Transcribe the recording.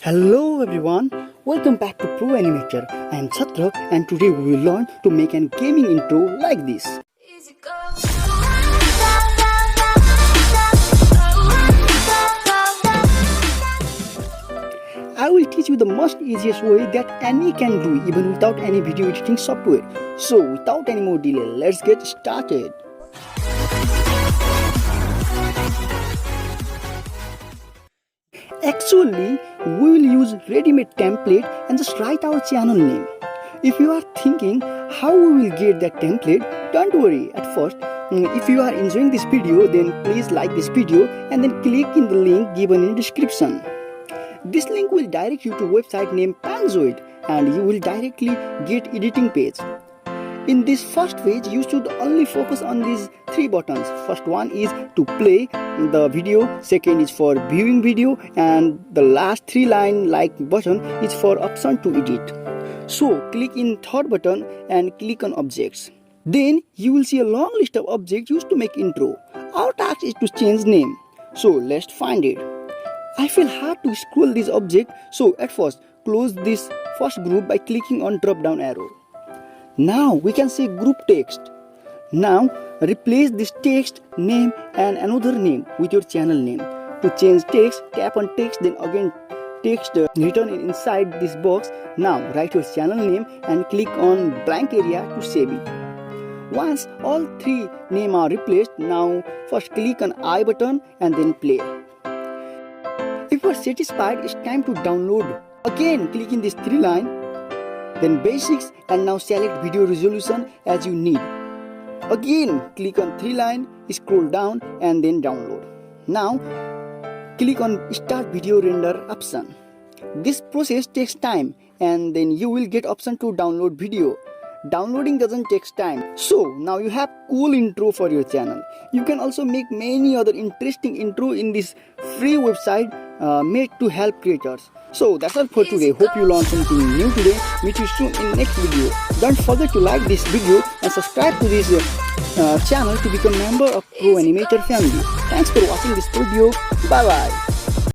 Hello everyone, welcome back to Pro Animator. I am Chhatra and today we will learn to make an gaming intro like this. I will teach you the most easiest way that any can do even without any video editing software. So without any more delay, let's get started. Actually, we will use ready-made template and just write our channel name. If you are thinking how we will get that template, don't worry at first. If you are enjoying this video, then please like this video and then click in the link given in the description. This link will direct you to a website named Panzoid and you will directly get editing page. In this first page, you should only focus on these three buttons. First one is to play the video, second is for viewing video, and the last three line like button is for option to edit. So click in third button and click on objects. Then you will see a long list of objects used to make intro. Our task is to change name. So let's find it. I feel hard to scroll this object, so at first close this first group by clicking on drop down arrow. Now we can say group text. Now replace this text name and another name with your channel name. To change text, tap on text, then again text written inside this box. Now write your channel name and click on blank area to save it. Once all three names are replaced, now first click on I button and then play. If you are satisfied, it's time to download. Again click in this three line, then basics, and now select video resolution as you need. Again click on three line, scroll down and then download. Now click on start video render option. This process takes time and then you will get option to download video. Downloading doesn't take time. So now you have cool intro for your channel. You can also make many other interesting intro in this free website made to help creators. So that's all for today. Hope you learned something new today. Meet you soon in next video. Don't forget to like this video and subscribe to this channel to become member of Pro Animator family. Thanks for watching this video. Bye bye.